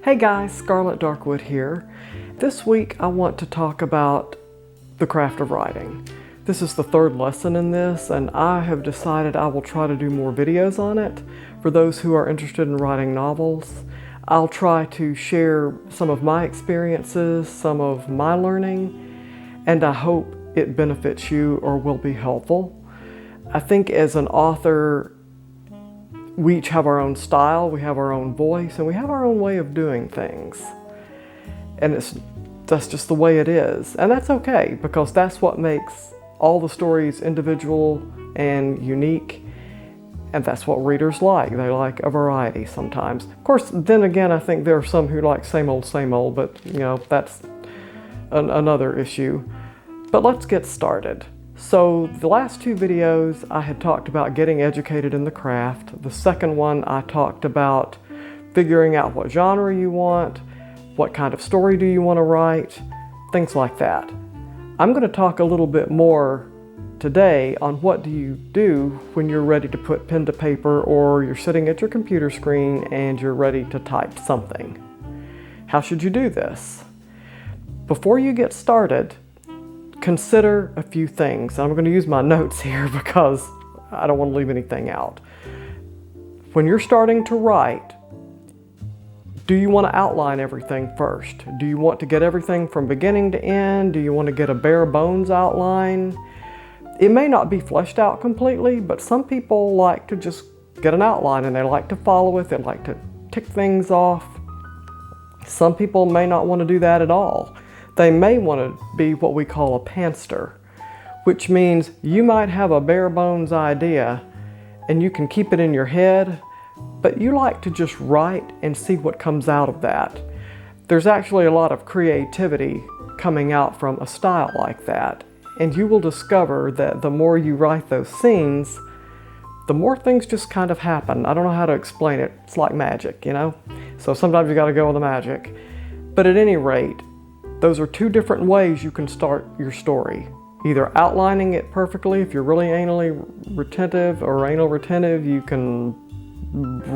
Hey guys, Scarlet Darkwood here. This week I want to talk about the craft of writing. This is the third lesson in this, and I have decided I will try to do more videos on it. For those who are interested in writing novels, I'll try to share some of my experiences, some of my learning, and I hope it benefits you or will be helpful. I think as an author, we each have our own style, we have our own voice, and we have our own way of doing things. And that's just the way it is. And that's okay, because that's what makes all the stories individual and unique. And that's what readers like. They like a variety sometimes. Of course, then again, I think there are some who like same old, but you know, that's another issue. But let's get started. So the last two videos I had talked about getting educated in the craft. The second one I talked about figuring out what genre you want, what kind of story do you want to write, things like that. I'm going to talk a little bit more today on what do you do when you're ready to put pen to paper or you're sitting at your computer screen and you're ready to type something. How should you do this? Before you get started, consider a few things. I'm going to use my notes here because I don't want to leave anything out. When you're starting to write, do you want to outline everything first? Do you want to get everything from beginning to end? Do you want to get a bare bones outline? It may not be fleshed out completely, but some people like to just get an outline and they like to follow it. They like to tick things off. Some people may not want to do that at all. They may want to be what we call a pantster, which means you might have a bare bones idea and you can keep it in your head, but you like to just write and see what comes out of that. There's actually a lot of creativity coming out from a style like that, and you will discover that the more you write those scenes, the more things just kind of happen. I don't know how to explain it. It's like magic, you know? So sometimes you got to go with the magic. But at any rate, those are two different ways you can start your story. Either outlining it perfectly, if you're really anally retentive or anal retentive, you can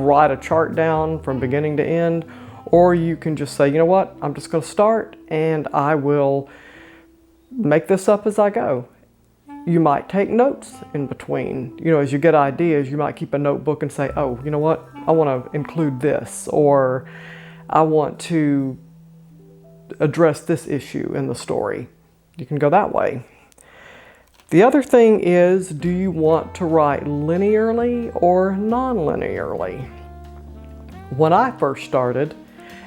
write a chart down from beginning to end, or you can just say, you know what, I'm just going to start and I will make this up as I go. You might take notes in between. You know, as you get ideas, you might keep a notebook and say, oh, you know what, I want to include this, or I want to address this issue in the story. You can go that way. The other thing is, do you want to write linearly or non-linearly? When I first started,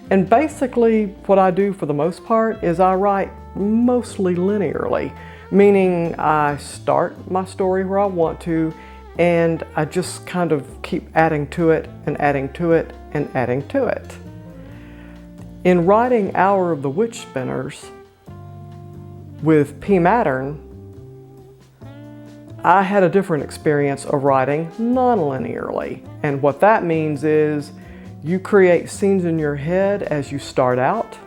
and basically what I do for the most part is I write mostly linearly, meaning I start my story where I want to, and I just kind of keep adding to it and adding to it and adding to it. In writing Hour of the Witch Spinners with P. Mattern, I had a different experience of writing non-linearly. And what that means is you create scenes in your head as you start out,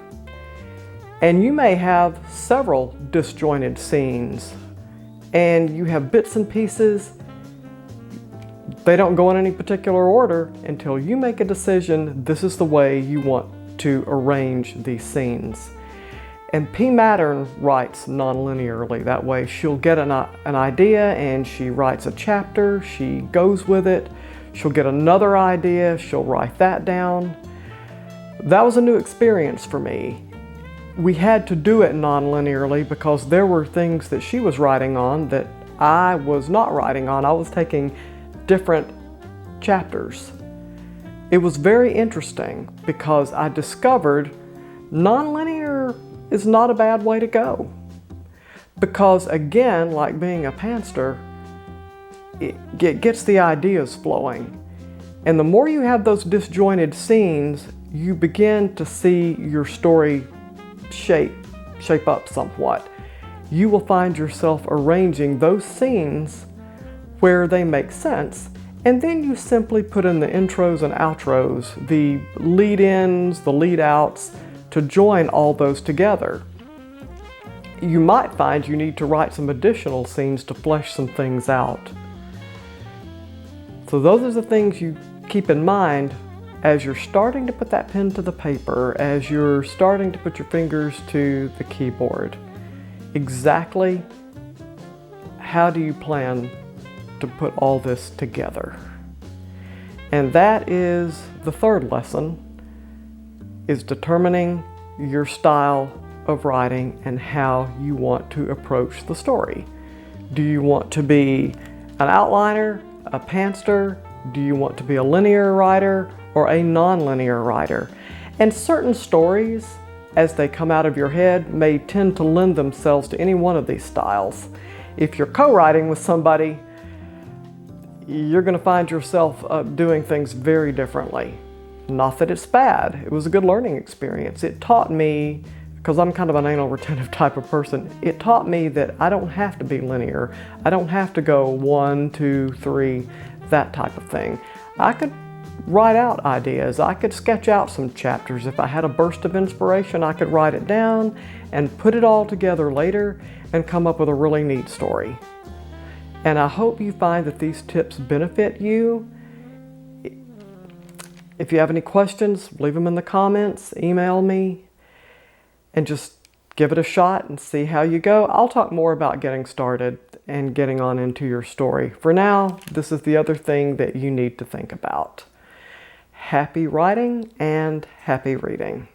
and you may have several disjointed scenes, and you have bits and pieces. They don't go in any particular order until you make a decision, this is the way you want to arrange these scenes. And P. Mattern writes non-linearly. That way she'll get an idea and she writes a chapter, she goes with it, she'll get another idea, she'll write that down. That was a new experience for me. We had to do it non-linearly because there were things that she was writing on that I was not writing on. I was taking different chapters. It was very interesting because I discovered non-linear is not a bad way to go. Because again, like being a pantster, it gets the ideas flowing. And the more you have those disjointed scenes, you begin to see your story shape up somewhat. You will find yourself arranging those scenes where they make sense. And then you simply put in the intros and outros, the lead-ins, the lead-outs, to join all those together. You might find you need to write some additional scenes to flesh some things out. So those are the things you keep in mind as you're starting to put that pen to the paper, as you're starting to put your fingers to the keyboard, exactly how do you plan to put all this together? And that is the third lesson, is determining your style of writing and how you want to approach the story. Do you want to be an outliner, a pantster? Do you want to be a linear writer or a non-linear writer? And certain stories, as they come out of your head, may tend to lend themselves to any one of these styles. If you're co-writing with somebody, you're going to find yourself doing things very differently. Not that it's bad. It was a good learning experience. It taught me, because I'm kind of an anal retentive type of person, it taught me that I don't have to be linear. I don't have to go 1, 2, 3, that type of thing. I could write out ideas. I could sketch out some chapters. If I had a burst of inspiration, I could write it down and put it all together later and come up with a really neat story. And I hope you find that these tips benefit you. If you have any questions, leave them in the comments, email me, and just give it a shot and see how you go. I'll talk more about getting started and getting on into your story. For now, this is the other thing that you need to think about. Happy writing and happy reading.